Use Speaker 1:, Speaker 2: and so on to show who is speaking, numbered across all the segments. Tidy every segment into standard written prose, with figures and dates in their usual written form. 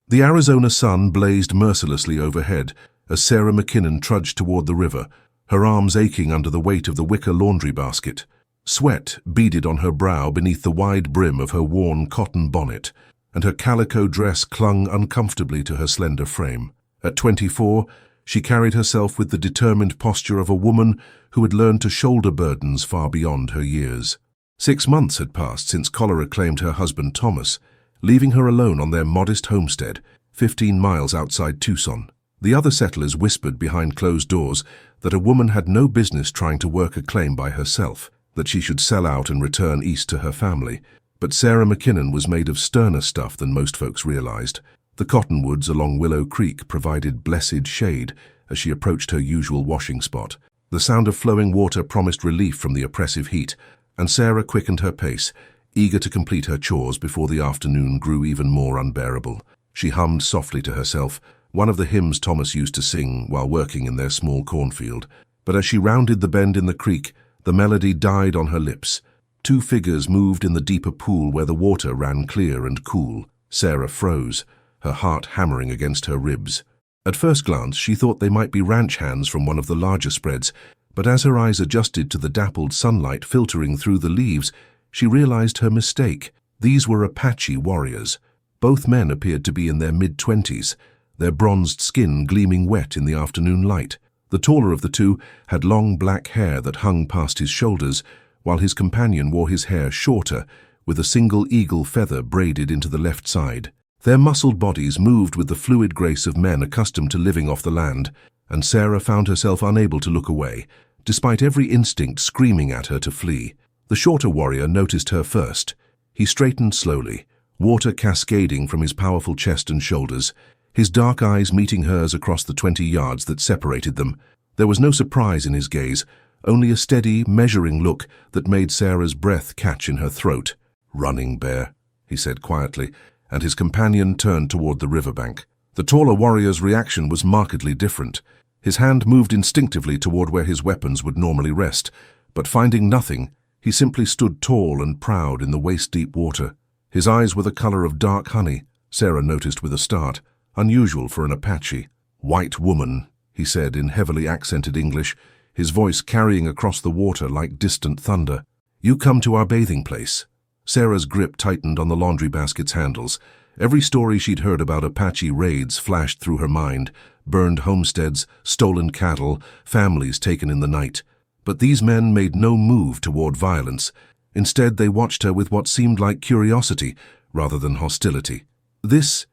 Speaker 1: The Arizona sun blazed mercilessly overhead as Sarah McKinnon trudged toward the river, her arms aching under the weight of the wicker laundry basket. Sweat beaded on her brow beneath the wide brim of her worn cotton bonnet, and her calico dress clung uncomfortably to her slender frame. At 24, she carried herself with the determined posture of a woman who had learned to shoulder burdens far beyond her years. 6 months had passed since cholera claimed her husband Thomas, leaving her alone on their modest homestead, 15 miles outside Tucson. The other settlers whispered behind closed doors that a woman had no business trying to work a claim by herself, that she should sell out and return east to her family. But Sarah McKinnon was made of sterner stuff than most folks realized. The cottonwoods along Willow Creek provided blessed shade as she approached her usual washing spot. The sound of flowing water promised relief from the oppressive heat, and Sarah quickened her pace, eager to complete her chores before the afternoon grew even more unbearable. She hummed softly to herself, one of the hymns Thomas used to sing while working in their small cornfield. But as she rounded the bend in the creek, the melody died on her lips. 2 figures moved in the deeper pool where the water ran clear and cool. Sarah froze, her heart hammering against her ribs. At first glance, she thought they might be ranch hands from one of the larger spreads, but as her eyes adjusted to the dappled sunlight filtering through the leaves, she realized her mistake. These were Apache warriors. Both men appeared to be in their mid-20s, their bronzed skin gleaming wet in the afternoon light. The taller of the two had long black hair that hung past his shoulders, while his companion wore his hair shorter, with a single eagle feather braided into the left side. Their muscled bodies moved with the fluid grace of men accustomed to living off the land, and Sarah found herself unable to look away, despite every instinct screaming at her to flee. The shorter warrior noticed her first. He straightened slowly, water cascading from his powerful chest and shoulders, his dark eyes meeting hers across the 20 yards that separated them. There was no surprise in his gaze, only a steady, measuring look that made Sarah's breath catch in her throat. "Running Bear," he said quietly, and his companion turned toward the riverbank. The taller warrior's reaction was markedly different. His hand moved instinctively toward where his weapons would normally rest, but finding nothing, he simply stood tall and proud in the waist-deep water. His eyes were the color of dark honey, Sarah noticed with a start, unusual for an Apache. "White woman," he said in heavily accented English, his voice carrying across the water like distant thunder. "You come to our bathing place." Sarah's grip tightened on the laundry basket's handles. Every story she'd heard about Apache raids flashed through her mind: burned homesteads, stolen cattle, families taken in the night. But these men made no move toward violence. Instead, they watched her with what seemed like curiosity rather than hostility. This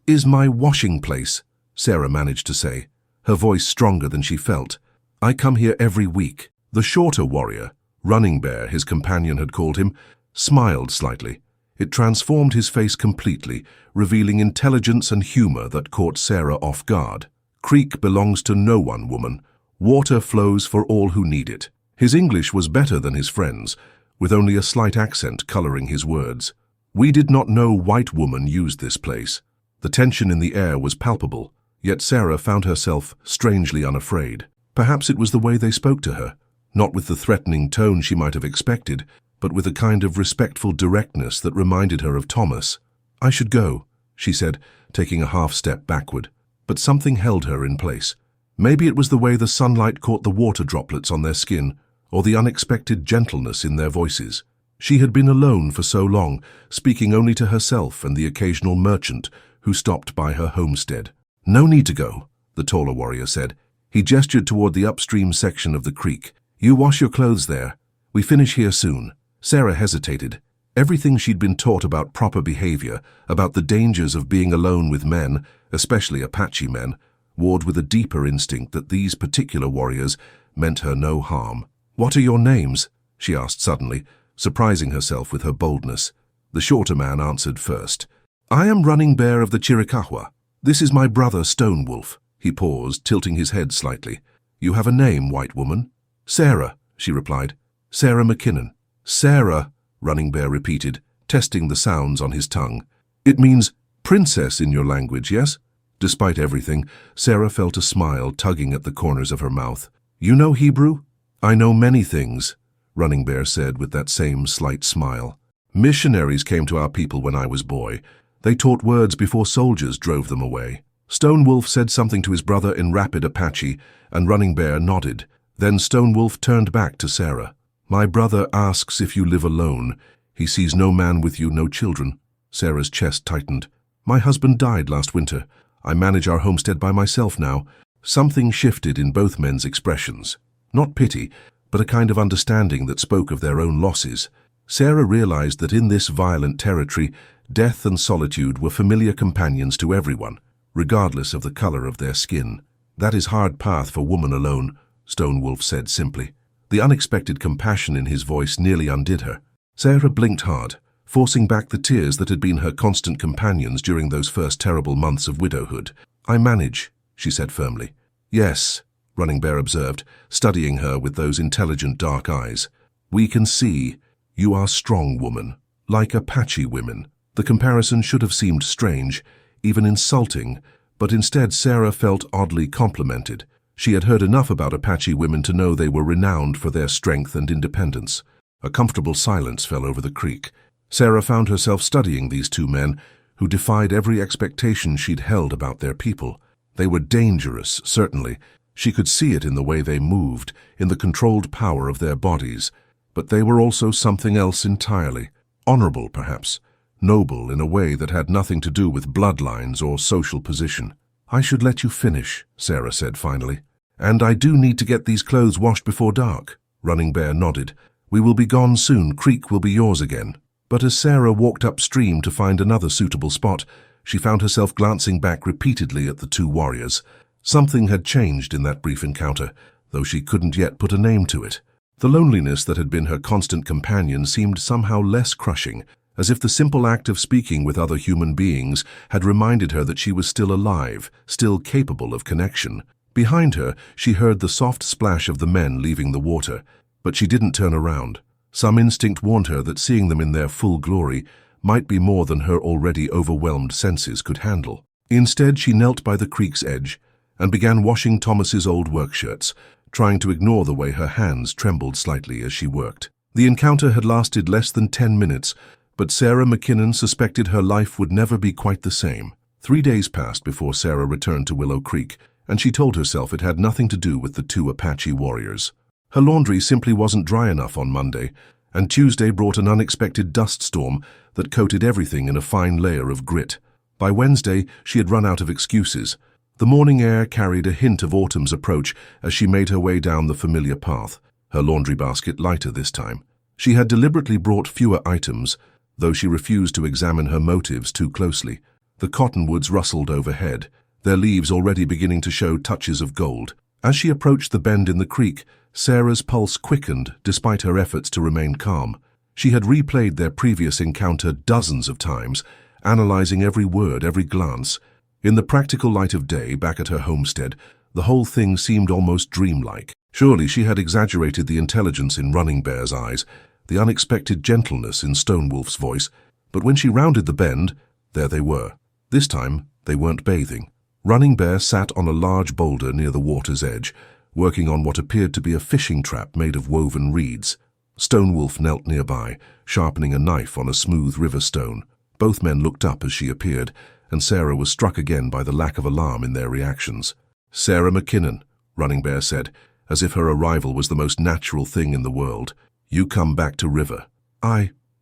Speaker 1: is my washing place," Sarah managed to say, her voice stronger than she felt. "I come here every week." The shorter warrior, Running Bear, his companion had called him, smiled slightly. It transformed his face completely, revealing intelligence and humor that caught Sarah off guard. "Creek belongs to no one, woman. Water flows for all who need it." His English was better than his friend's, with only a slight accent coloring his words. "We did not know white woman used this place." The tension in the air was palpable, yet Sarah found herself strangely unafraid. Perhaps it was the way they spoke to her, not with the threatening tone she might have expected, but with a kind of respectful directness that reminded her of Thomas. "I should go," she said, taking a half-step backward, but something held her in place. Maybe it was the way the sunlight caught the water droplets on their skin, or the unexpected gentleness in their voices. She had been alone for so long, speaking only to herself and the occasional merchant who stopped by her homestead. "No need to go," the taller warrior said. He gestured toward the upstream section of the creek. "You wash your clothes there. We finish here soon." Sarah hesitated. Everything she'd been taught about proper behavior, about the dangers of being alone with men, especially Apache men, warred with a deeper instinct that these particular warriors meant her no harm. "What are your names?" she asked suddenly, surprising herself with her boldness. The shorter man answered first. "I am Running Bear of the Chiricahua. This is my brother Stone Wolf." He paused, tilting his head slightly. "You have a name, white woman?" "Sarah," she replied. "Sarah McKinnon." "Sarah," Running Bear repeated, testing the sounds on his tongue. "It means princess in your language, yes?" Despite everything, Sarah felt a smile tugging at the corners of her mouth. "You know Hebrew?" "I know many things," Running Bear said with that same slight smile. "Missionaries came to our people when I was boy. They taught words before soldiers drove them away. Stone Wolf said something to his brother in rapid Apache, and Running Bear nodded. Then Stone Wolf turned back to Sarah. "My brother asks if you live alone. He sees no man with you, no children." Sarah's chest tightened. "My husband died last winter. I manage our homestead by myself now." Something shifted in both men's expressions. Not pity, but a kind of understanding that spoke of their own losses. Sarah realized that in this violent territory, death and solitude were familiar companions to everyone, regardless of the color of their skin. "That is hard path for woman alone," Stone Wolf said simply. The unexpected compassion in his voice nearly undid her. Sarah blinked hard, forcing back the tears that had been her constant companions during those first terrible months of widowhood. "I manage," she said firmly. "Yes," Running Bear observed, studying her with those intelligent dark eyes. "We can see. You are strong, woman, like Apache women." The comparison should have seemed strange, even insulting, but instead Sarah felt oddly complimented. She had heard enough about Apache women to know they were renowned for their strength and independence. A comfortable silence fell over the creek. Sarah found herself studying these two men, who defied every expectation she'd held about their people. They were dangerous, certainly. She could see it in the way they moved, in the controlled power of their bodies. But they were also something else entirely. Honorable, perhaps. Noble in a way that had nothing to do with bloodlines or social position. "I should let you finish," Sarah said finally. "And I do need to get these clothes washed before dark." Running Bear nodded. "We will be gone soon. Creek will be yours again." But as Sarah walked upstream to find another suitable spot, she found herself glancing back repeatedly at the two warriors. Something had changed in that brief encounter, though she couldn't yet put a name to it. The loneliness that had been her constant companion seemed somehow less crushing, as if the simple act of speaking with other human beings had reminded her that she was still alive, still capable of connection. Behind her, she heard the soft splash of the men leaving the water, but she didn't turn around. Some instinct warned her that seeing them in their full glory might be more than her already overwhelmed senses could handle. Instead, she knelt by the creek's edge and began washing Thomas's old work shirts, trying to ignore the way her hands trembled slightly as she worked. The encounter had lasted less than 10 minutes, but Sarah McKinnon suspected her life would never be quite the same. 3 days passed before Sarah returned to Willow Creek, and she told herself it had nothing to do with the two Apache warriors. Her laundry simply wasn't dry enough on Monday, and Tuesday brought an unexpected dust storm that coated everything in a fine layer of grit. By Wednesday, she had run out of excuses. The morning air carried a hint of autumn's approach as she made her way down the familiar path, her laundry basket lighter this time. She had deliberately brought fewer items, though she refused to examine her motives too closely. The cottonwoods rustled overhead, their leaves already beginning to show touches of gold. As she approached the bend in the creek, Sarah's pulse quickened despite her efforts to remain calm. She had replayed their previous encounter dozens of times, analyzing every word, every glance. In the practical light of day back at her homestead, the whole thing seemed almost dreamlike. Surely she had exaggerated the intelligence in Running Bear's eyes, the unexpected gentleness in Stone Wolf's voice, but when she rounded the bend, there they were. This time, they weren't bathing. Running Bear sat on a large boulder near the water's edge, working on what appeared to be a fishing trap made of woven reeds. Stone Wolf knelt nearby, sharpening a knife on a smooth river stone. Both men looked up as she appeared, and Sarah was struck again by the lack of alarm in their reactions. "Sarah McKinnon," Running Bear said, as if her arrival was the most natural thing in the world. "You come back to river."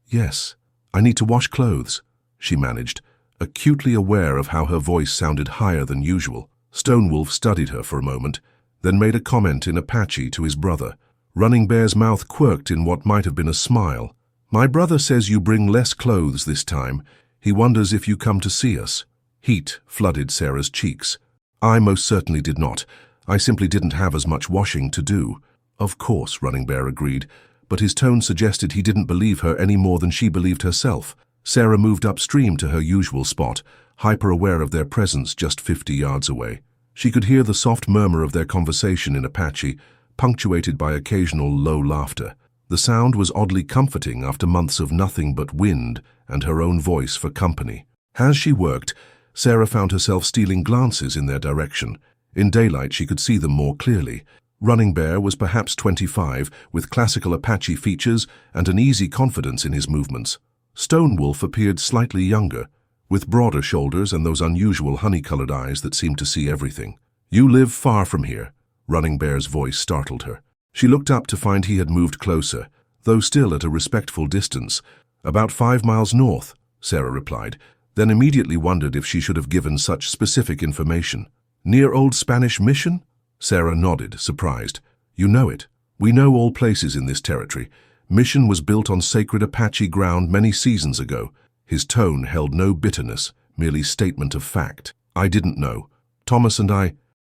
Speaker 1: Yes. I need to wash clothes," she managed, acutely aware of how her voice sounded higher than usual. Stone Wolf studied her for a moment, then made a comment in Apache to his brother. Running Bear's mouth quirked in what might have been a smile. "My brother says you bring less clothes this time. He wonders if you come to see us." Heat flooded Sarah's cheeks. "I most certainly did not. I simply didn't have as much washing to do." "Of course," Running Bear agreed, but his tone suggested he didn't believe her any more than she believed herself. Sarah moved upstream to her usual spot, hyper-aware of their presence just 50 yards away. She could hear the soft murmur of their conversation in Apache, punctuated by occasional low laughter. The sound was oddly comforting after months of nothing but wind and her own voice for company. As she worked, Sarah found herself stealing glances in their direction. In daylight, she could see them more clearly. Running Bear was perhaps 25, with classical Apache features and an easy confidence in his movements. Stone Wolf appeared slightly younger, with broader shoulders and those unusual honey-colored eyes that seemed to see everything. "You live far from here," Running Bear's voice startled her. She looked up to find he had moved closer, though still at a respectful distance. "About 5 miles north," Sarah replied, then immediately wondered if she should have given such specific information. "Near Old Spanish Mission?" Sarah nodded, surprised. "You know it. We know all places in this territory. Mission was built on sacred Apache ground many seasons ago." His tone held no bitterness, merely statement of fact. "I didn't know. Thomas and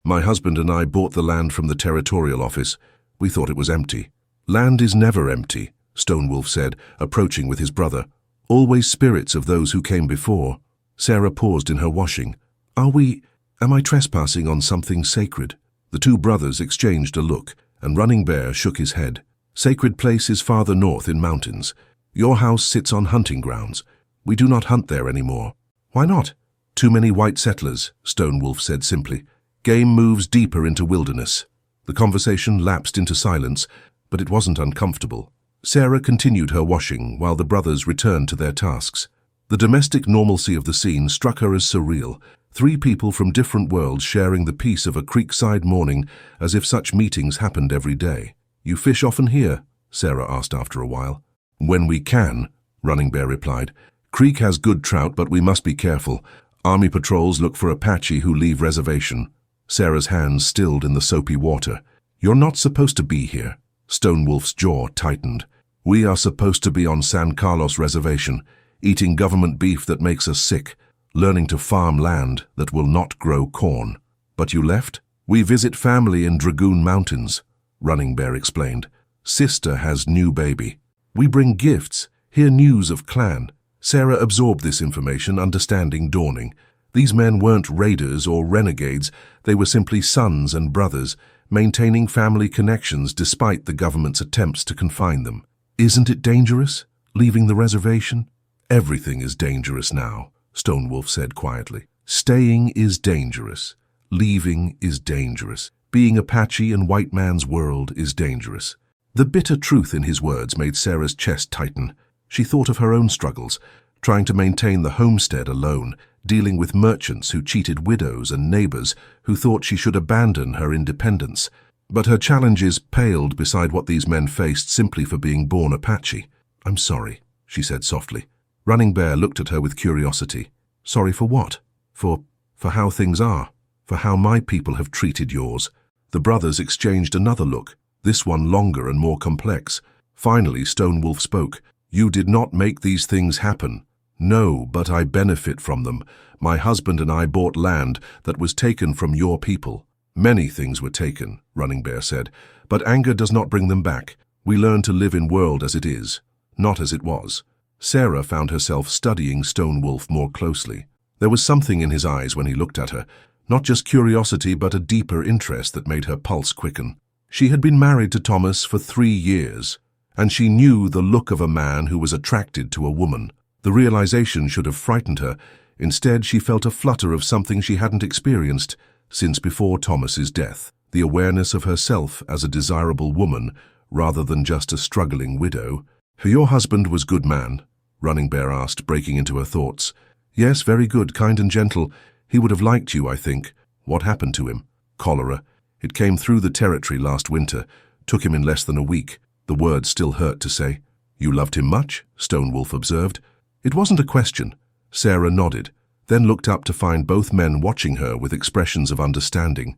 Speaker 1: my husband and I bought the land from the territorial office. We thought it was empty." "Land is never empty," Stonewolf said, approaching with his brother. "Always spirits of those who came before." Sarah paused in her washing. Am I trespassing on something sacred?" The two brothers exchanged a look, and Running Bear shook his head. "Sacred place is farther north in mountains. Your house sits on hunting grounds. We do not hunt there anymore." "Why not?" "Too many white settlers," Stonewolf said simply. "Game moves deeper into wilderness." The conversation lapsed into silence, but it wasn't uncomfortable. Sarah continued her washing while the brothers returned to their tasks. The domestic normalcy of the scene struck her as surreal. 3 people from different worlds sharing the peace of a creekside morning, as if such meetings happened every day. "You fish often here?" Sarah asked after a while. "When we can," Running Bear replied. "Creek has good trout, but we must be careful. Army patrols look for Apache who leave reservation." Sarah's hands stilled in the soapy water. "You're not supposed to be here." Stonewolf's jaw tightened. "We are supposed to be on San Carlos Reservation, eating government beef that makes us sick, learning to farm land that will not grow corn." "But you left?" "We visit family in Dragoon Mountains," Running Bear explained. "Sister has new baby. We bring gifts, hear news of clan." Sarah absorbed this information, understanding dawning. These men weren't raiders or renegades, they were simply sons and brothers, maintaining family connections despite the government's attempts to confine them. "Isn't it dangerous, leaving the reservation?" "Everything is dangerous now," Stonewolf said quietly. "Staying is dangerous. Leaving is dangerous. Being Apache in white man's world is dangerous." The bitter truth in his words made Sarah's chest tighten. She thought of her own struggles, trying to maintain the homestead alone, dealing with merchants who cheated widows and neighbors who thought she should abandon her independence. But her challenges paled beside what these men faced simply for being born Apache. "I'm sorry," she said softly. Running Bear looked at her with curiosity. "Sorry for what?" For how things are. For how my people have treated yours." The brothers exchanged another look, this one longer and more complex. Finally, Stonewolf spoke. "You did not make these things happen." "No, but I benefit from them. My husband and I bought land that was taken from your people." "Many things were taken," Running Bear said, "but anger does not bring them back. We learn to live in world as it is, not as it was." Sarah found herself studying Stonewolf more closely. There was something in his eyes when he looked at her, not just curiosity but a deeper interest that made her pulse quicken. She had been married to Thomas for 3 years, and she knew the look of a man who was attracted to a woman. The realization should have frightened her. Instead, she felt a flutter of something she hadn't experienced since before Thomas's death, the awareness of herself as a desirable woman rather than just a struggling widow. "Your husband was good man?" Running Bear asked, breaking into her thoughts. "Yes, very good, kind and gentle. He would have liked you, I think." "What happened to him?" "Cholera. It came through the territory last winter. Took him in less than a week." The words still hurt to say. "You loved him much?" Stonewolf observed. It wasn't a question. Sarah nodded, then looked up to find both men watching her with expressions of understanding.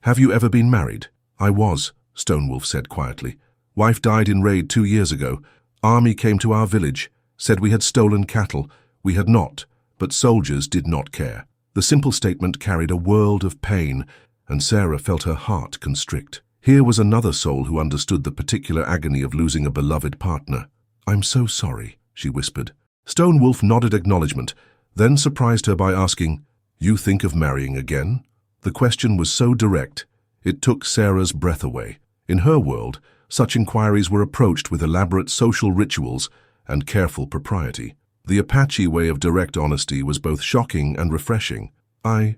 Speaker 1: Have you ever been married?" "I was," Stonewolf said quietly. "Wife died in raid 2 years ago. Army came to our village, said we had stolen cattle. We had not, but soldiers did not care." The simple statement carried a world of pain, and Sarah felt her heart constrict. Here was another soul who understood the particular agony of losing a beloved partner. "I'm so sorry," she whispered. Stonewolf nodded acknowledgement, then surprised her by asking, "You think of marrying again?" The question was so direct, it took Sarah's breath away. In her world, such inquiries were approached with elaborate social rituals and careful propriety. The Apache way of direct honesty was both shocking and refreshing. I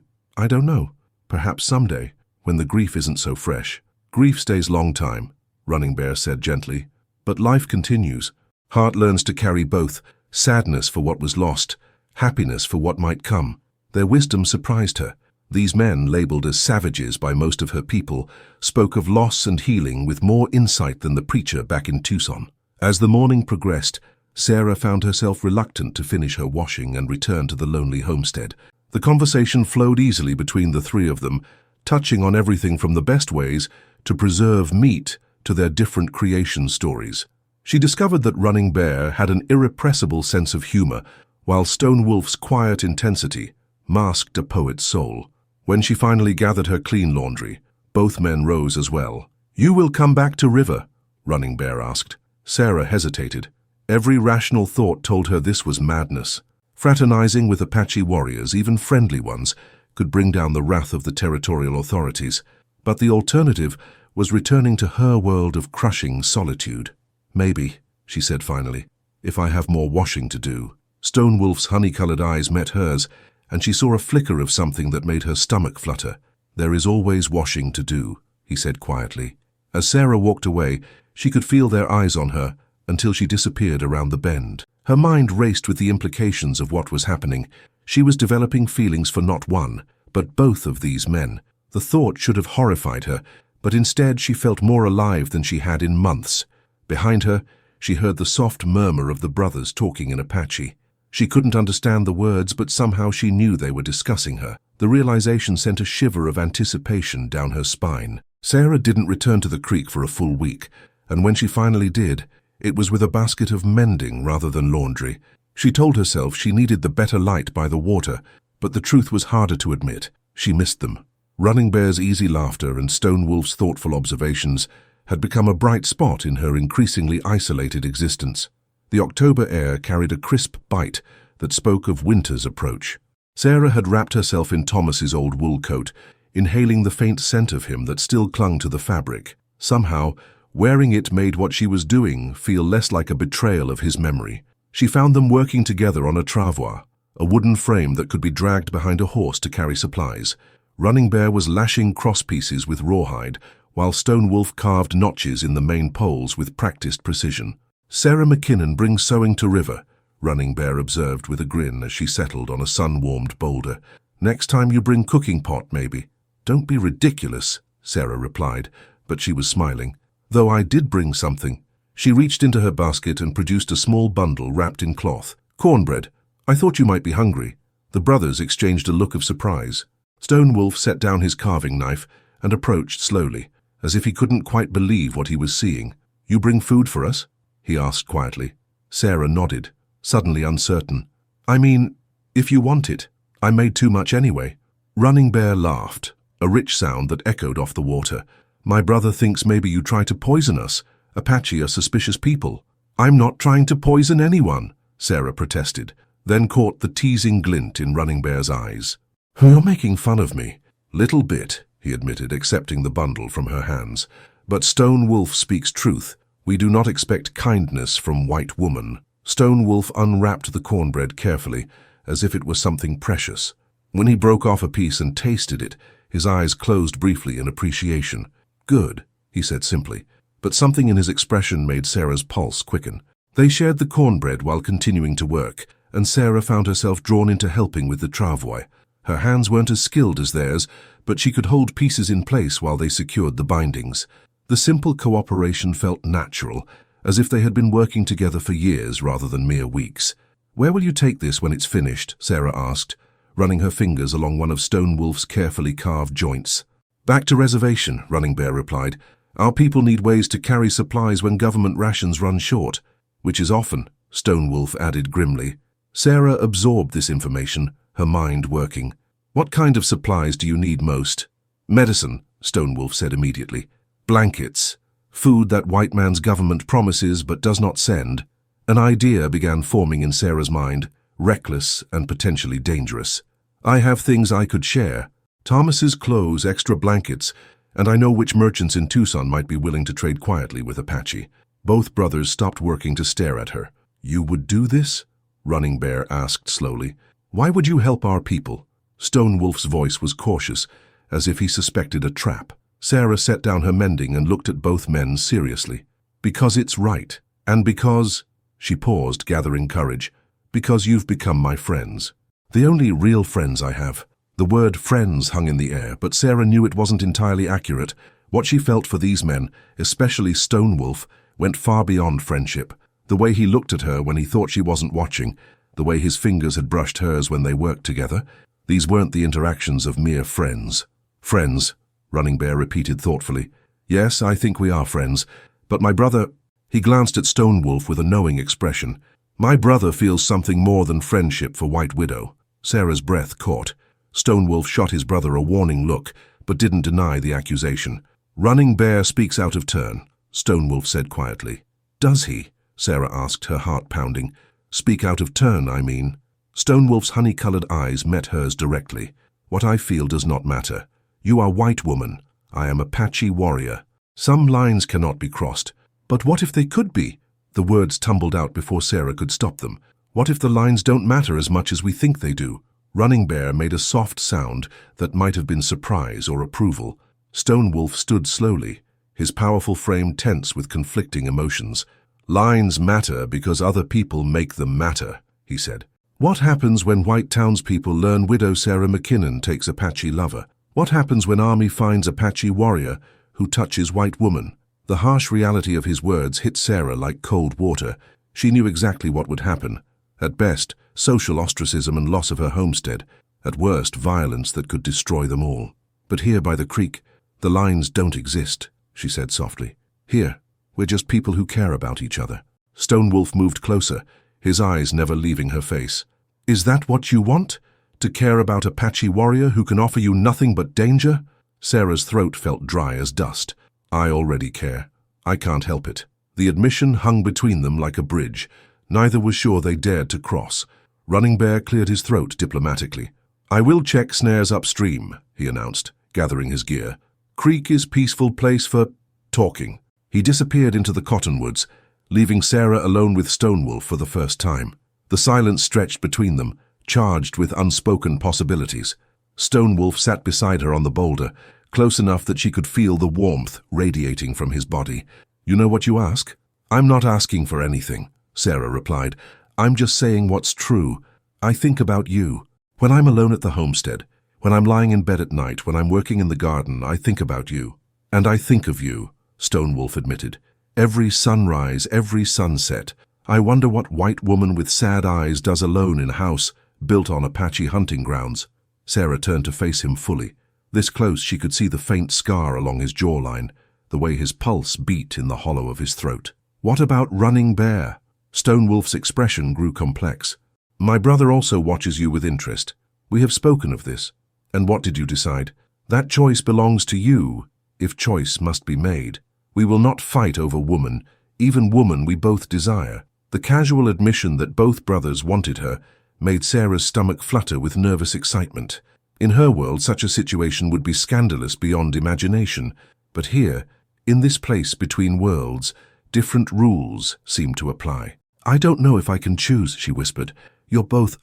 Speaker 1: don't know. Perhaps someday, when the grief isn't so fresh." "Grief stays long time," Running Bear said gently. "But life continues. Heart learns to carry both, sadness for what was lost, happiness for what might come. Their wisdom surprised her. These men, labeled as savages by most of her people, spoke of loss and healing with more insight than the preacher back in Tucson. As the morning progressed, Sarah found herself reluctant to finish her washing and return to the lonely homestead. The conversation flowed easily between the three of them, touching on everything from the best ways to preserve meat to their different creation stories. She discovered that Running Bear had an irrepressible sense of humor, while Stone Wolf's quiet intensity masked a poet's soul. When she finally gathered her clean laundry, both men rose as well. "You will come back to River?" Running Bear asked. Sarah hesitated. Every rational thought told her this was madness. Fraternizing with Apache warriors, even friendly ones, could bring down the wrath of the territorial authorities. But the alternative was returning to her world of crushing solitude. "Maybe," she said finally, "if I have more washing to do." Stone Wolf's honey-colored eyes met hers, and she saw a flicker of something that made her stomach flutter. "There is always washing to do," he said quietly. As Sarah walked away, she could feel their eyes on her until she disappeared around the bend. Her mind raced with the implications of what was happening. She was developing feelings for not one, but both of these men. The thought should have horrified her, but instead she felt more alive than she had in months. Behind her, she heard the soft murmur of the brothers talking in Apache. She couldn't understand the words, but somehow she knew they were discussing her. The realization sent a shiver of anticipation down her spine. Sarah didn't return to the creek for a full week, and when she finally did, it was with a basket of mending rather than laundry. She told herself she needed the better light by the water, but the truth was harder to admit. She missed them. Running Bear's easy laughter and Stone Wolf's thoughtful observations had become a bright spot in her increasingly isolated existence. The October air carried a crisp bite that spoke of winter's approach. Sarah had wrapped herself in Thomas's old wool coat, inhaling the faint scent of him that still clung to the fabric. Somehow, wearing it made what she was doing feel less like a betrayal of his memory. She found them working together on a travois, a wooden frame that could be dragged behind a horse to carry supplies. Running Bear was lashing crosspieces with rawhide, while Stone Wolf carved notches in the main poles with practiced precision. "Sarah McKinnon brings sewing to River," Running Bear observed with a grin as she settled on a sun-warmed boulder. "Next time you bring cooking pot, maybe." "Don't be ridiculous," Sarah replied, but she was smiling. "Though I did bring something." She reached into her basket and produced a small bundle wrapped in cloth. "Cornbread. I thought you might be hungry." The brothers exchanged a look of surprise. Stone Wolf set down his carving knife and approached slowly, as if he couldn't quite believe what he was seeing. "You bring food for us?" he asked quietly. Sarah nodded, suddenly uncertain. "I mean, if you want it. I made too much anyway." Running Bear laughed, a rich sound that echoed off the water. "My brother thinks maybe you try to poison us. Apache are suspicious people." "I'm not trying to poison anyone," Sarah protested, then caught the teasing glint in Running Bear's eyes. "You're making fun of me." "Little bit," he admitted, accepting the bundle from her hands. "But Stone Wolf speaks truth. We do not expect kindness from white woman." Stone Wolf unwrapped the cornbread carefully, as if it was something precious. When he broke off a piece and tasted it, his eyes closed briefly in appreciation. "Good," he said simply, but something in his expression made Sarah's pulse quicken. They shared the cornbread while continuing to work, and Sarah found herself drawn into helping with the travois. Her hands weren't as skilled as theirs, but she could hold pieces in place while they secured the bindings. The simple cooperation felt natural, as if they had been working together for years rather than mere weeks. "Where will you take this when it's finished?" Sarah asked, running her fingers along one of Stone Wolf's carefully carved joints. "Back to reservation," Running Bear replied. "Our people need ways to carry supplies when government rations run short." "Which is often," Stone Wolf added grimly. Sarah absorbed this information, her mind working. "What kind of supplies do you need most?" "Medicine," Stone Wolf said immediately. "Blankets. Food that white man's government promises but does not send." An idea began forming in Sarah's mind, reckless and potentially dangerous. "I have things I could share. Thomas's clothes, extra blankets, and I know which merchants in Tucson might be willing to trade quietly with Apache." Both brothers stopped working to stare at her. "You would do this?" Running Bear asked slowly. "Why would you help our people?" Stone Wolf's voice was cautious, as if he suspected a trap. Sarah set down her mending and looked at both men seriously. "Because it's right. And because—" She paused, gathering courage. Because you've become my friends. The only real friends I have. The word friends hung in the air, but Sarah knew it wasn't entirely accurate. What she felt for these men, especially Stonewolf, went far beyond friendship. The way he looked at her when he thought she wasn't watching, the way his fingers had brushed hers when they worked together, these weren't the interactions of mere friends. Friends, Running Bear repeated thoughtfully. Yes, I think we are friends, but my brother... He glanced at Stonewolf with a knowing expression. My brother feels something more than friendship for White Widow. Sarah's breath caught. Stonewolf shot his brother a warning look, but didn't deny the accusation. Running Bear speaks out of turn, Stonewolf said quietly. Does he? Sarah asked, her heart pounding. Speak out of turn, I mean. Stonewolf's honey-colored eyes met hers directly. What I feel does not matter. You are white woman. I am Apache warrior. Some lines cannot be crossed. But what if they could be? The words tumbled out before Sarah could stop them. What if the lines don't matter as much as we think they do? Running Bear made a soft sound that might have been surprise or approval. Stonewolf stood slowly, his powerful frame tense with conflicting emotions. Lines matter because other people make them matter, he said. What happens when white townspeople learn Widow Sarah McKinnon takes Apache lover? What happens when Army finds Apache warrior who touches white woman? The harsh reality of his words hit Sarah like cold water. She knew exactly what would happen. At best, social ostracism and loss of her homestead. At worst, violence that could destroy them all. But here by the creek, the lines don't exist, she said softly. Here, we're just people who care about each other. Stonewolf moved closer, his eyes never leaving her face. Is that what you want? To care about Apache warrior who can offer you nothing but danger? Sarah's throat felt dry as dust. I already care. I can't help it. The admission hung between them like a bridge. Neither was sure they dared to cross. Running Bear cleared his throat diplomatically. I will check snares upstream, he announced, gathering his gear. Creek is peaceful place for talking. He disappeared into the cottonwoods, leaving Sarah alone with Stonewolf for the first time. The silence stretched between them, charged with unspoken possibilities. Stonewolf sat beside her on the boulder, close enough that she could feel the warmth radiating from his body. You know what you ask? I'm not asking for anything, Sarah replied. I'm just saying what's true. I think about you. When I'm alone at the homestead, when I'm lying in bed at night, when I'm working in the garden, I think about you. And I think of you, Stonewolf admitted. Every sunrise, every sunset. I wonder what white woman with sad eyes does alone in a house built on Apache hunting grounds. Sarah turned to face him fully. This close, she could see the faint scar along his jawline, the way his pulse beat in the hollow of his throat. What about Running Bear? Stonewolf's expression grew complex. My brother also watches you with interest. We have spoken of this. And what did you decide? That choice belongs to you, if choice must be made. We will not fight over woman, even woman we both desire. The casual admission that both brothers wanted her made Sarah's stomach flutter with nervous excitement. In her world, such a situation would be scandalous beyond imagination. But here, in this place between worlds, different rules seemed to apply. I don't know if I can choose, she whispered.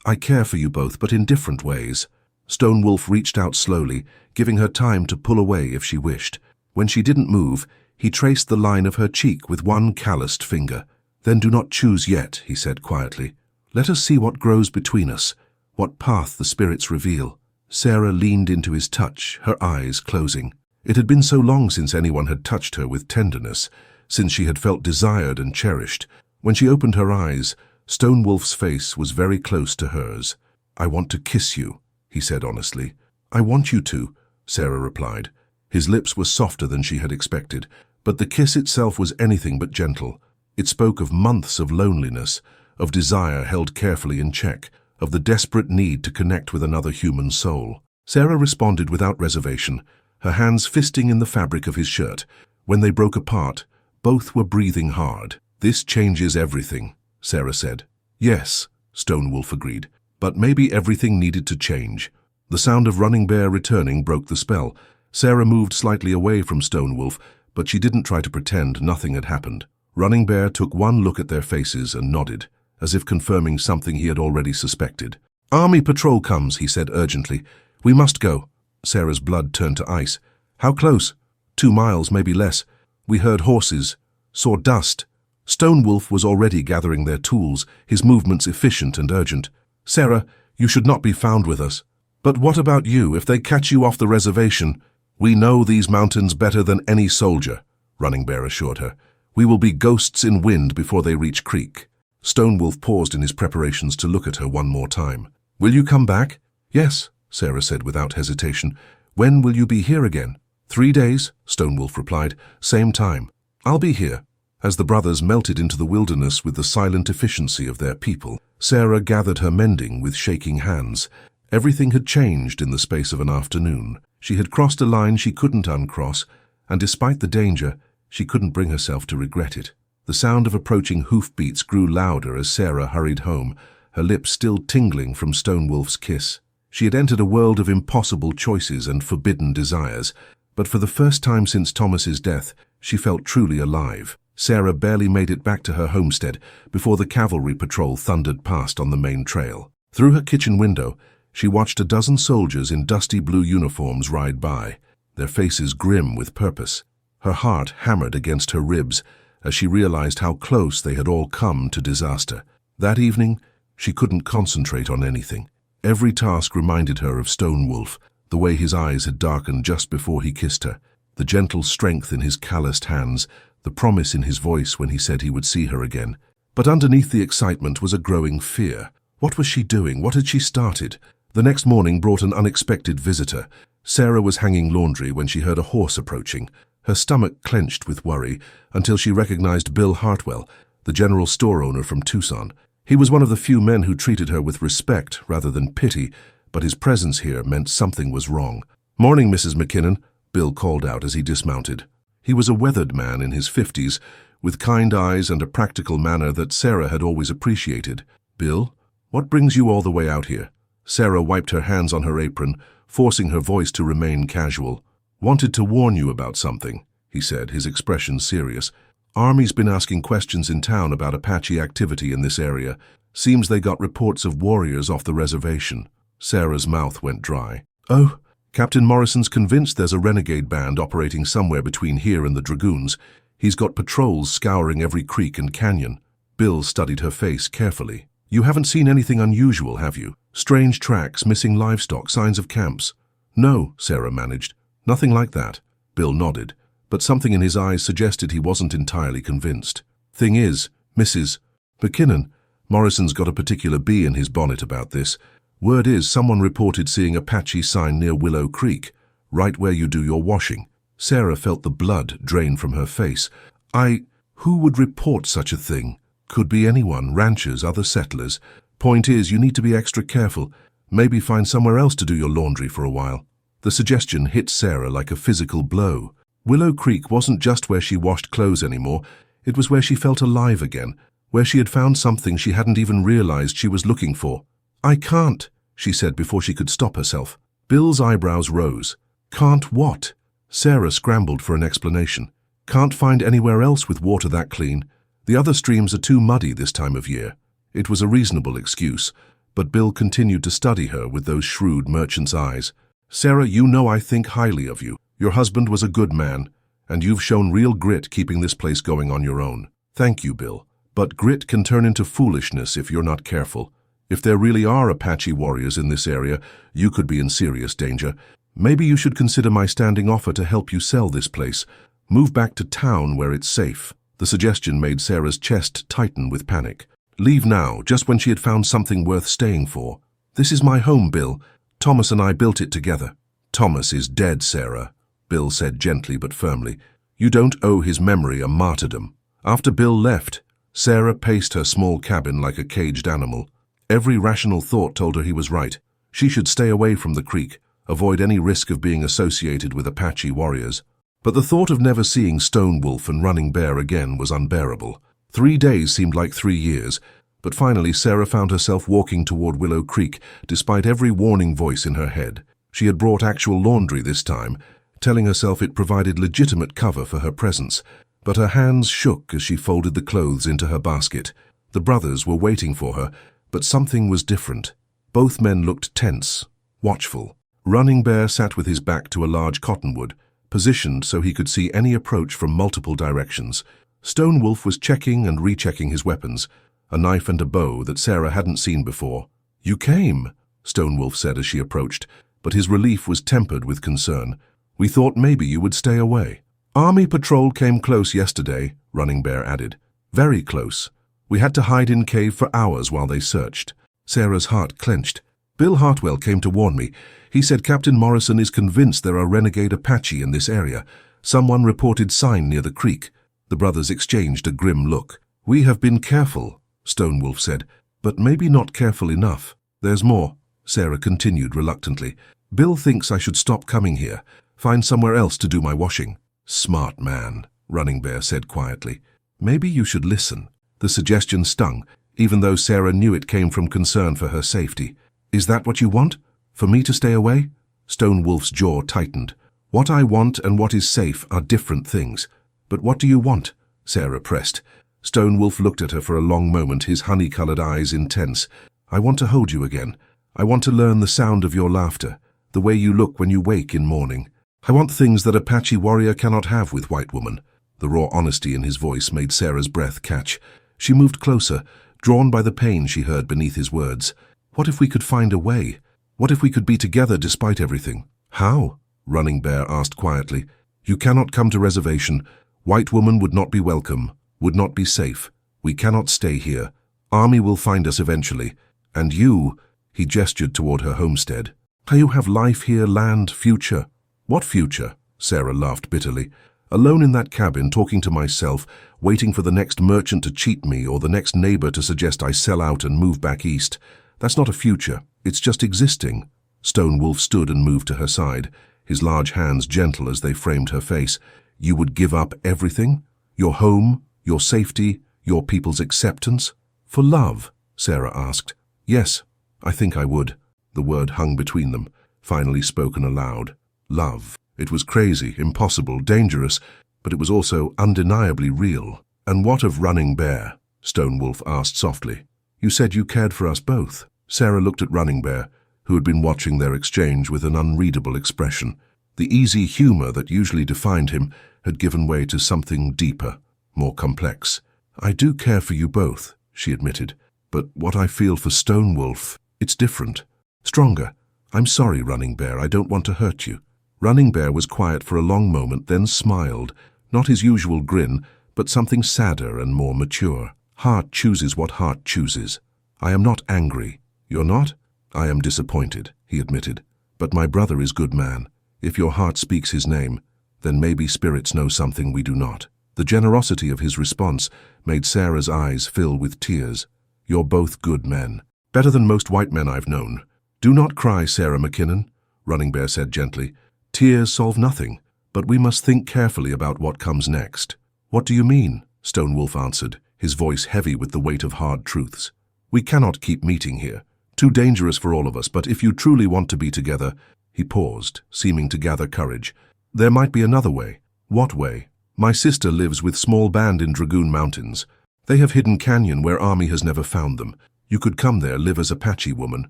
Speaker 1: I care for you both, but in different ways. Stonewolf reached out slowly, giving her time to pull away if she wished. When she didn't move, he traced the line of her cheek with one calloused finger. Then do not choose yet, he said quietly. Let us see what grows between us, what path the spirits reveal. Sarah leaned into his touch, her eyes closing. It had been so long since anyone had touched her with tenderness, since she had felt desired and cherished. When she opened her eyes, Stonewolf's face was very close to hers. I want to kiss you, he said honestly. I want you to, Sarah replied. His lips were softer than she had expected, but the kiss itself was anything but gentle. It spoke of months of loneliness, of desire held carefully in check, of the desperate need to connect with another human soul. Sarah responded without reservation, her hands fisting in the fabric of his shirt. When they broke apart, both were breathing hard. This changes everything, Sarah said. Yes, Stonewolf agreed, but maybe everything needed to change. The sound of Running Bear returning broke the spell. Sarah moved slightly away from Stonewolf, but she didn't try to pretend nothing had happened. Running Bear took one look at their faces and nodded, as if confirming something he had already suspected. Army patrol comes, he said urgently. We must go. Sarah's blood turned to ice. How close? 2 miles, maybe less. We heard horses, saw dust. Stone Wolf was already gathering their tools, his movements efficient and urgent. "Sarah, you should not be found with us." "But what about you? If they catch you off the reservation?" "We know these mountains better than any soldier," Running Bear assured her. "We will be ghosts in wind before they reach Creek." Stone Wolf paused in his preparations to look at her one more time. "Will you come back?" "Yes," Sarah said without hesitation. "When will you be here again?" 3 days, Stone Wolf replied. "Same time." "I'll be here." As the brothers melted into the wilderness with the silent efficiency of their people, Sarah gathered her mending with shaking hands. Everything had changed in the space of an afternoon. She had crossed a line she couldn't uncross, and despite the danger, she couldn't bring herself to regret it. The sound of approaching hoofbeats grew louder as Sarah hurried home, her lips still tingling from Stone Wolf's kiss. She had entered a world of impossible choices and forbidden desires, but for the first time since Thomas's death, she felt truly alive. Sarah barely made it back to her homestead before the cavalry patrol thundered past on the main trail. Through her kitchen window, she watched a dozen soldiers in dusty blue uniforms ride by, their faces grim with purpose. Her heart hammered against her ribs as she realized how close they had all come to disaster. That evening, she couldn't concentrate on anything. Every task reminded her of Stone Wolf, the way his eyes had darkened just before he kissed her, the gentle strength in his calloused hands, the promise in his voice when he said he would see her again. But underneath the excitement was a growing fear. What was she doing? What had she started? The next morning brought an unexpected visitor. Sarah was hanging laundry when she heard a horse approaching. Her stomach clenched with worry until she recognized Bill Hartwell, the general store owner from Tucson. He was one of the few men who treated her with respect rather than pity, but his presence here meant something was wrong. "Morning, Mrs. McKinnon," Bill called out as he dismounted. He was a weathered man in his 50s, with kind eyes and a practical manner that Sarah had always appreciated. "Bill, what brings you all the way out here?" Sarah wiped her hands on her apron, forcing her voice to remain casual. "Wanted to warn you about something," he said, his expression serious. "Army's been asking questions in town about Apache activity in this area. Seems they got reports of warriors off the reservation." Sarah's mouth went dry. "Oh, Captain Morrison's convinced there's a renegade band operating somewhere between here and the Dragoons. He's got patrols scouring every creek and canyon." Bill studied her face carefully. "You haven't seen anything unusual, have you? Strange tracks, missing livestock, signs of camps?" "No," Sarah managed. "Nothing like that." Bill nodded, but something in his eyes suggested he wasn't entirely convinced. "Thing is, Mrs. McKinnon, Morrison's got a particular bee in his bonnet about this. Word is someone reported seeing Apache sign near Willow Creek, right where you do your washing." Sarah felt the blood drain from her face. Who would report such a thing? Could be anyone, ranchers, other settlers. Point is, you need to be extra careful. Maybe find somewhere else to do your laundry for a while." The suggestion hit Sarah like a physical blow. Willow Creek wasn't just where she washed clothes anymore. It was where she felt alive again, where she had found something she hadn't even realized she was looking for. "I can't," she said before she could stop herself. Bill's eyebrows rose. "Can't what?" Sarah scrambled for an explanation. "Can't find anywhere else with water that clean. The other streams are too muddy this time of year." It was a reasonable excuse, but Bill continued to study her with those shrewd merchant's eyes. "Sarah, you know I think highly of you. Your husband was a good man, and you've shown real grit keeping this place going on your own." "Thank you, Bill. But grit can turn into foolishness if you're not careful. If there really are Apache warriors in this area, you could be in serious danger. Maybe you should consider my standing offer to help you sell this place. Move back to town where it's safe." The suggestion made Sarah's chest tighten with panic. Leave now, just when she had found something worth staying for. "This is my home, Bill. Thomas and I built it together." "Thomas is dead, Sarah," Bill said gently but firmly. "You don't owe his memory a martyrdom." After Bill left, Sarah paced her small cabin like a caged animal. Every rational thought told her he was right. She should stay away from the creek, avoid any risk of being associated with Apache warriors. But the thought of never seeing Stone Wolf and Running Bear again was unbearable. 3 days seemed like 3 years, but finally Sarah found herself walking toward Willow Creek, despite every warning voice in her head. She had brought actual laundry this time, telling herself it provided legitimate cover for her presence, but her hands shook as she folded the clothes into her basket. The brothers were waiting for her, but something was different. Both men looked tense, watchful. Running Bear sat with his back to a large cottonwood, positioned so he could see any approach from multiple directions. Stone Wolf was checking and rechecking his weapons, a knife and a bow that Sarah hadn't seen before. "You came," Stone Wolf said as she approached, but his relief was tempered with concern. "We thought maybe you would stay away." "Army patrol came close yesterday," Running Bear added. "Very close. We had to hide in cave for hours while they searched." Sarah's heart clenched. "Bill Hartwell came to warn me. He said Captain Morrison is convinced there are renegade Apache in this area. Someone reported sign near the creek." The brothers exchanged a grim look. "We have been careful," Stone Wolf said, "but maybe not careful enough. There's more," Sarah continued reluctantly. "Bill thinks I should stop coming here, find somewhere else to do my washing." "Smart man," Running Bear said quietly. "Maybe you should listen." The suggestion stung, even though Sarah knew it came from concern for her safety. "Is that what you want? For me to stay away?" Stone Wolf's jaw tightened. "What I want and what is safe are different things." "But what do you want?" Sarah pressed. Stone Wolf looked at her for a long moment, his honey-colored eyes intense. "I want to hold you again. I want to learn the sound of your laughter, the way you look when you wake in morning. I want things that Apache warrior cannot have with white woman." The raw honesty in his voice made Sarah's breath catch. She moved closer, drawn by the pain she heard beneath his words. "What if we could find a way? What if we could be together despite everything?" "How?" Running Bear asked quietly. "You cannot come to reservation. White woman would not be welcome, would not be safe. We cannot stay here. Army will find us eventually. And you," he gestured toward her homestead. "You have life here, land, future." "What future?" Sarah laughed bitterly. "Alone in that cabin, talking to myself, waiting for the next merchant to cheat me or the next neighbor to suggest I sell out and move back east. That's not a future. It's just existing." Stone Wolf stood and moved to her side, his large hands gentle as they framed her face. "You would give up everything? Your home, your safety, your people's acceptance? For love?" Sarah asked. "Yes, I think I would." The word hung between them, finally spoken aloud. Love. It was crazy, impossible, dangerous, but it was also undeniably real. "And what of Running Bear?" Stone Wolf asked softly. "You said you cared for us both." Sarah looked at Running Bear, who had been watching their exchange with an unreadable expression. The easy humor that usually defined him had given way to something deeper, more complex. "I do care for you both," she admitted, "but what I feel for Stone Wolf, it's different. Stronger. I'm sorry, Running Bear, I don't want to hurt you." Running Bear was quiet for a long moment, then smiled, not his usual grin, but something sadder and more mature. "Heart chooses what heart chooses. I am not angry." "You're not?" "I am disappointed," he admitted. "But my brother is good man. If your heart speaks his name, then maybe spirits know something we do not." The generosity of his response made Sarah's eyes fill with tears. "You're both good men. Better than most white men I've known." "Do not cry, Sarah McKinnon," Running Bear said gently. "Tears solve nothing, but we must think carefully about what comes next." "What do you mean?" Stone Wolf answered, his voice heavy with the weight of hard truths. "We cannot keep meeting here. Too dangerous for all of us, but if you truly want to be together—" He paused, seeming to gather courage. "There might be another way." "What way?" "My sister lives with small band in Dragoon Mountains. They have hidden canyon where Army has never found them. You could come there, live as Apache woman.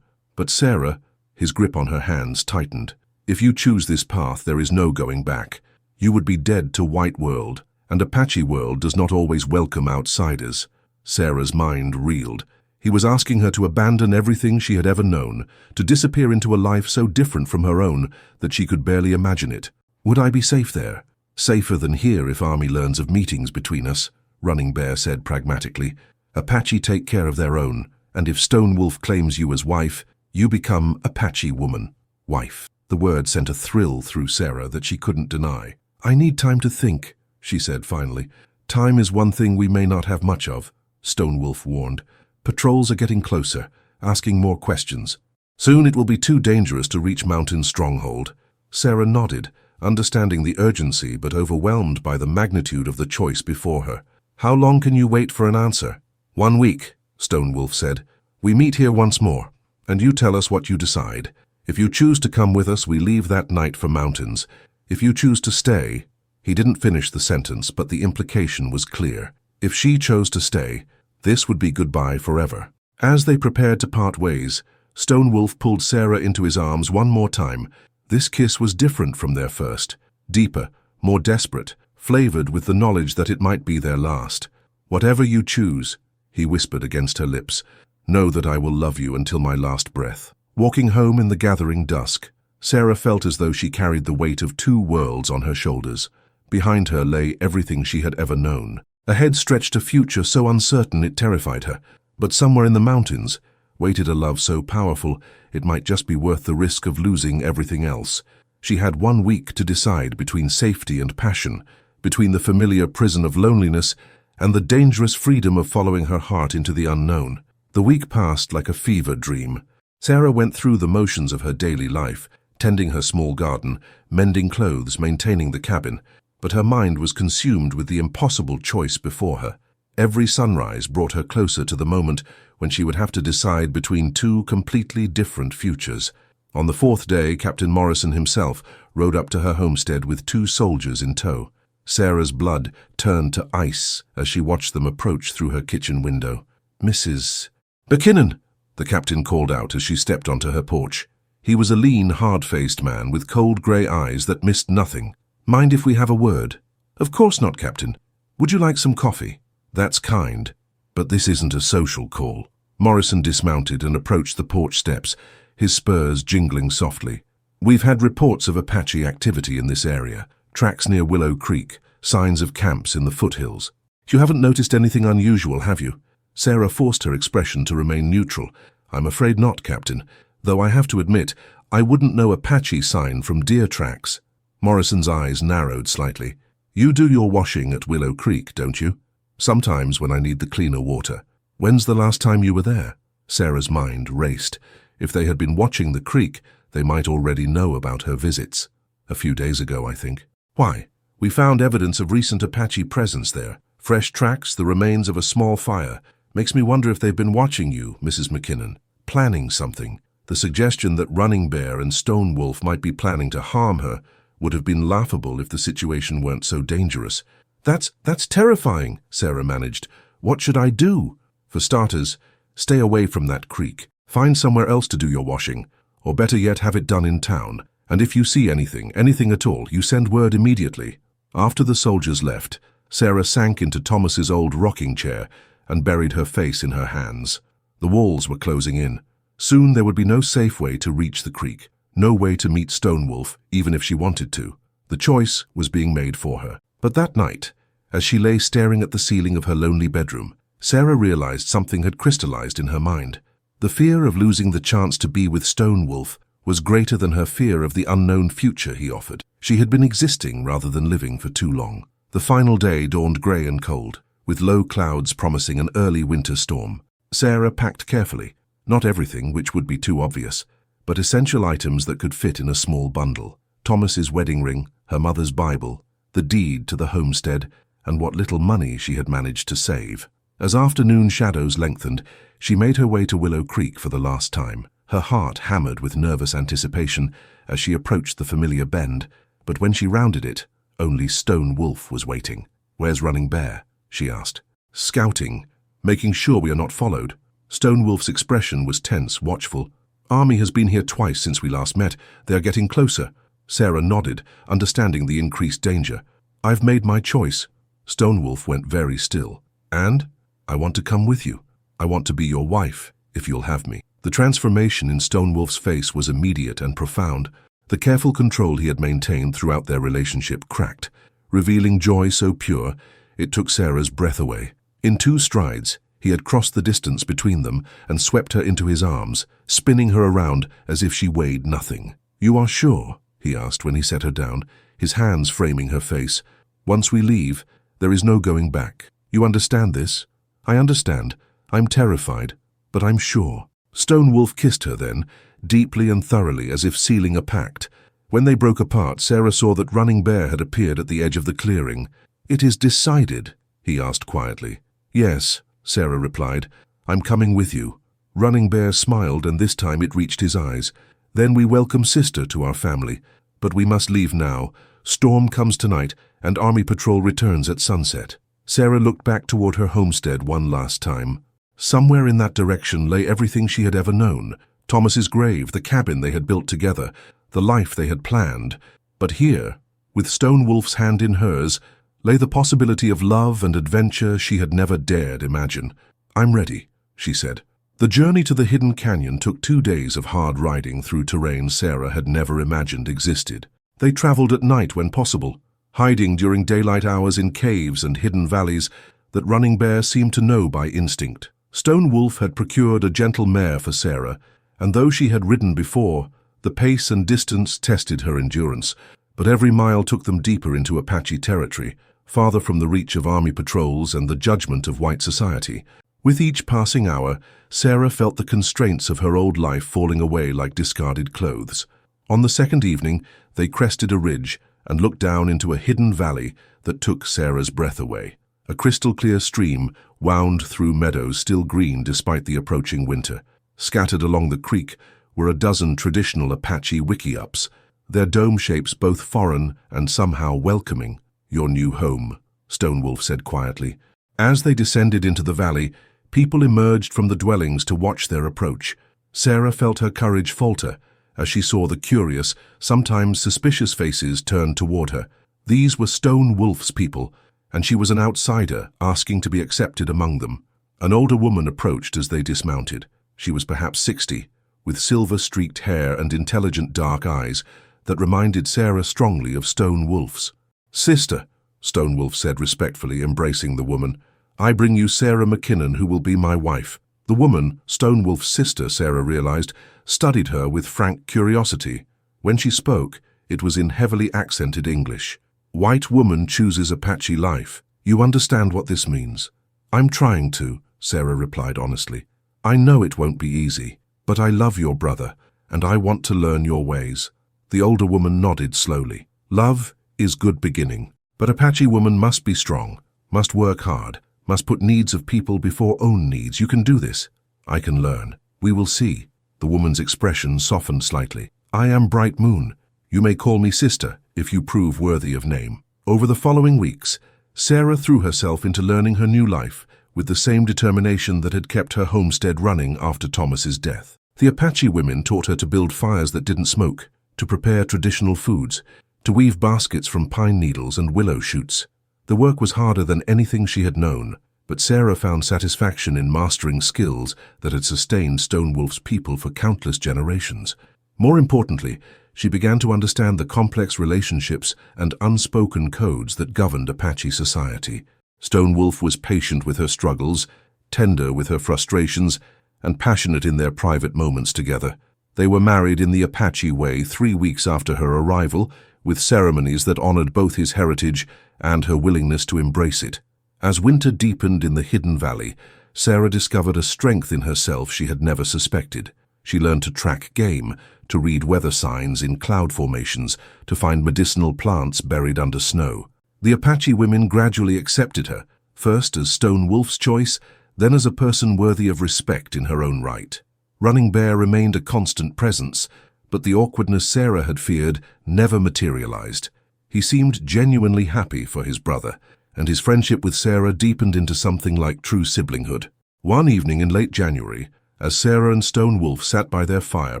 Speaker 1: But Sarah," his grip on her hands tightened, "if you choose this path, there is no going back. You would be dead to white world, and Apache world does not always welcome outsiders." Sarah's mind reeled. He was asking her to abandon everything she had ever known, to disappear into a life so different from her own that she could barely imagine it. "Would I be safe there?" "Safer than here if Army learns of meetings between us," Running Bear said pragmatically. "Apache take care of their own, and if Stone Wolf claims you as wife, you become Apache woman." Wife. The word sent a thrill through Sarah that she couldn't deny. "I need time to think," she said finally. "Time is one thing we may not have much of," Stone Wolf warned. "Patrols are getting closer, asking more questions. Soon it will be too dangerous to reach Mountain Stronghold." Sarah nodded, understanding the urgency but overwhelmed by the magnitude of the choice before her. "How long can you wait for an answer?" "1 week," Stone Wolf said. "We meet here once more, and you tell us what you decide. If you choose to come with us, we leave that night for Mountains. If you choose to stay—" He didn't finish the sentence, but the implication was clear. If she chose to stay, this would be goodbye forever. As they prepared to part ways, Stone Wolf pulled Sarah into his arms one more time. This kiss was different from their first, deeper, more desperate, flavored with the knowledge that it might be their last. "Whatever you choose," he whispered against her lips, "know that I will love you until my last breath." Walking home in the gathering dusk, Sarah felt as though she carried the weight of 2 worlds on her shoulders. Behind her lay everything she had ever known. Ahead stretched a future so uncertain it terrified her, but somewhere in the mountains waited a love so powerful it might just be worth the risk of losing everything else. She had 1 week to decide between safety and passion, between the familiar prison of loneliness and the dangerous freedom of following her heart into the unknown. The week passed like a fever dream. Sarah went through the motions of her daily life, tending her small garden, mending clothes, maintaining the cabin, but her mind was consumed with the impossible choice before her. Every sunrise brought her closer to the moment when she would have to decide between 2 completely different futures. On the 4th day, Captain Morrison himself rode up to her homestead with 2 soldiers in tow. Sarah's blood turned to ice as she watched them approach through her kitchen window. "Mrs. McKinnon," the captain called out as she stepped onto her porch. He was a lean, hard-faced man with cold grey eyes that missed nothing. "Mind if we have a word?" "Of course not, Captain. Would you like some coffee?" "That's kind, but this isn't a social call." Morrison dismounted and approached the porch steps, his spurs jingling softly. "We've had reports of Apache activity in this area, tracks near Willow Creek, signs of camps in the foothills. You haven't noticed anything unusual, have you?" Sarah forced her expression to remain neutral. "I'm afraid not, Captain, though I have to admit, I wouldn't know Apache sign from deer tracks." Morrison's eyes narrowed slightly. "You do your washing at Willow Creek, don't you?" "Sometimes when I need the cleaner water." "When's the last time you were there?" Sarah's mind raced. If they had been watching the creek, they might already know about her visits. "A few days ago, I think." "Why?" "We found evidence of recent Apache presence there. Fresh tracks, the remains of a small fire. Makes me wonder if they've been watching you, Mrs. McKinnon, planning something." The suggestion that Running Bear and Stone Wolf might be planning to harm her would have been laughable if the situation weren't so dangerous. That's terrifying," Sarah managed. "What should I do?" "For starters, stay away from that creek. Find somewhere else to do your washing, or better yet, have it done in town. And if you see anything at all, you send word immediately." After the soldiers left, Sarah sank into Thomas's old rocking chair and buried her face in her hands. The walls were closing in. Soon there would be no safe way to reach the creek, no way to meet Stone Wolf, even if she wanted to. The choice was being made for her. But that night, as she lay staring at the ceiling of her lonely bedroom, Sarah realized something had crystallized in her mind. The fear of losing the chance to be with Stone Wolf was greater than her fear of the unknown future he offered. She had been existing rather than living for too long. The final day dawned grey and cold, with low clouds promising an early winter storm. Sarah packed carefully, not everything, which would be too obvious, but essential items that could fit in a small bundle. Thomas's wedding ring, her mother's Bible, the deed to the homestead, and what little money she had managed to save. As afternoon shadows lengthened, she made her way to Willow Creek for the last time, her heart hammered with nervous anticipation as she approached the familiar bend. But when she rounded it, only Stone Wolf was waiting. "Where's Running Bear?" she asked. "Scouting, making sure we are not followed." Stone Wolf's expression was tense, watchful. "Army has been here twice since we last met. They are getting closer." Sarah nodded, understanding the increased danger. "I've made my choice." Stone Wolf went very still. "And? I want to come with you. I want to be your wife, if you'll have me." The transformation in Stone Wolf's face was immediate and profound. The careful control he had maintained throughout their relationship cracked, revealing joy so pure it took Sarah's breath away. In 2 strides, he had crossed the distance between them and swept her into his arms, spinning her around as if she weighed nothing. "You are sure?" he asked when he set her down, his hands framing her face. "Once we leave, there is no going back. You understand this?" "I understand. I'm terrified, but I'm sure." Stone Wolf kissed her then, deeply and thoroughly, as if sealing a pact. When they broke apart, Sarah saw that Running Bear had appeared at the edge of the clearing. "It is decided?" he asked quietly. "Yes," Sarah replied. "I'm coming with you." Running Bear smiled, and this time it reached his eyes. "Then we welcome Sister to our family. But we must leave now. Storm comes tonight, and Army Patrol returns at sunset." Sarah looked back toward her homestead one last time. Somewhere in that direction lay everything she had ever known. Thomas's grave, the cabin they had built together, the life they had planned. But here, with Stone Wolf's hand in hers, lay the possibility of love and adventure she had never dared imagine. "I'm ready," she said. The journey to the hidden canyon took 2 days of hard riding through terrain Sarah had never imagined existed. They traveled at night when possible, hiding during daylight hours in caves and hidden valleys that Running Bear seemed to know by instinct. Stone Wolf had procured a gentle mare for Sarah, and though she had ridden before, the pace and distance tested her endurance, but every mile took them deeper into Apache territory, farther from the reach of army patrols and the judgment of white society. With each passing hour, Sarah felt the constraints of her old life falling away like discarded clothes. On the second evening, they crested a ridge and looked down into a hidden valley that took Sarah's breath away. A crystal-clear stream wound through meadows still green despite the approaching winter. Scattered along the creek were a dozen traditional Apache wickiups, their dome shapes both foreign and somehow welcoming. "Your new home," Stone Wolf said quietly. As they descended into the valley, people emerged from the dwellings to watch their approach. Sarah felt her courage falter as she saw the curious, sometimes suspicious faces turned toward her. These were Stone Wolf's people, and she was an outsider asking to be accepted among them. An older woman approached as they dismounted. She was perhaps 60, with silver-streaked hair and intelligent dark eyes that reminded Sarah strongly of Stone Wolf's. "Sister," Stone Wolf said respectfully, embracing the woman, "I bring you Sarah McKinnon, who will be my wife." The woman, Stone Wolf's sister, Sarah realized, studied her with frank curiosity. When she spoke, it was in heavily accented English. "White woman chooses Apache life. You understand what this means?" "I'm trying to," Sarah replied honestly. "I know it won't be easy, but I love your brother, and I want to learn your ways." The older woman nodded slowly. "Love is good beginning, but Apache woman must be strong, must work hard, must put needs of people before own needs. You can do this." "I can learn. We will see." The woman's expression softened slightly. "I am Bright Moon. You may call me sister if you prove worthy of name." Over the following weeks, Sarah threw herself into learning her new life with the same determination that had kept her homestead running after Thomas's death. The Apache women taught her to build fires that didn't smoke, to prepare traditional foods, to weave baskets from pine needles and willow shoots. The work was harder than anything she had known, but Sarah found satisfaction in mastering skills that had sustained Stone Wolf's people for countless generations. More importantly, she began to understand the complex relationships and unspoken codes that governed Apache society. Stone Wolf was patient with her struggles, tender with her frustrations, and passionate in their private moments together. They were married in the Apache way 3 weeks after her arrival, with ceremonies that honored both his heritage and her willingness to embrace it. As winter deepened in the hidden valley, Sarah discovered a strength in herself she had never suspected. She learned to track game, to read weather signs in cloud formations, to find medicinal plants buried under snow. The Apache women gradually accepted her, first as Stone Wolf's choice, then as a person worthy of respect in her own right. Running Bear remained a constant presence, but the awkwardness Sarah had feared never materialized. He seemed genuinely happy for his brother, and his friendship with Sarah deepened into something like true siblinghood. One evening in late January, as Sarah and Stone Wolf sat by their fire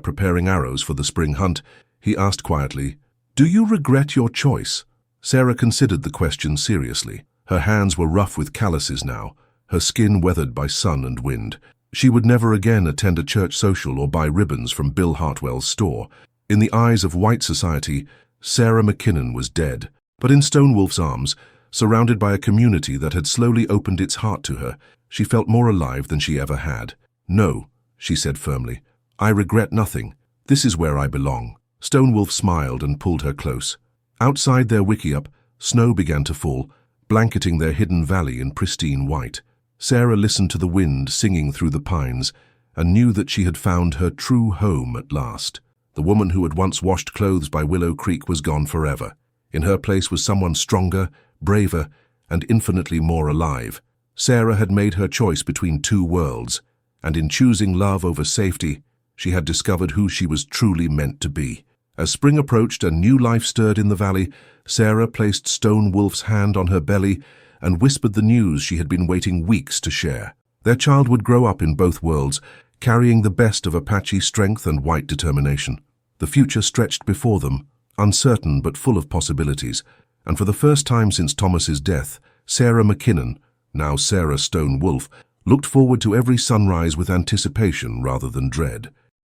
Speaker 1: preparing arrows for the spring hunt, he asked quietly, "Do you regret your choice?" Sarah considered the question seriously. Her hands were rough with calluses now, her skin weathered by sun and wind. She would never again attend a church social or buy ribbons from Bill Hartwell's store. In the eyes of white society, Sarah McKinnon was dead. But in Stone Wolf's arms, surrounded by a community that had slowly opened its heart to her, she felt more alive than she ever had. "No," she said firmly. "I regret nothing. This is where I belong." Stone Wolf smiled and pulled her close. Outside their wickiup, snow began to fall, blanketing their hidden valley in pristine white. Sarah listened to the wind singing through the pines and knew that she had found her true home at last. The woman who had once washed clothes by Willow Creek was gone forever. In her place was someone stronger, braver, and infinitely more alive. Sarah had made her choice between two worlds, and in choosing love over safety, she had discovered who she was truly meant to be. As spring approached and new life stirred in the valley, Sarah placed Stone Wolf's hand on her belly and whispered the news she had been waiting weeks to share. Their child would grow up in both worlds, carrying the best of Apache strength and white determination. The future stretched before them, uncertain but full of possibilities. and for the first time since Thomas's death, Sarah McKinnon, now Sarah Stone Wolfe, looked forward to every sunrise with anticipation rather than dread.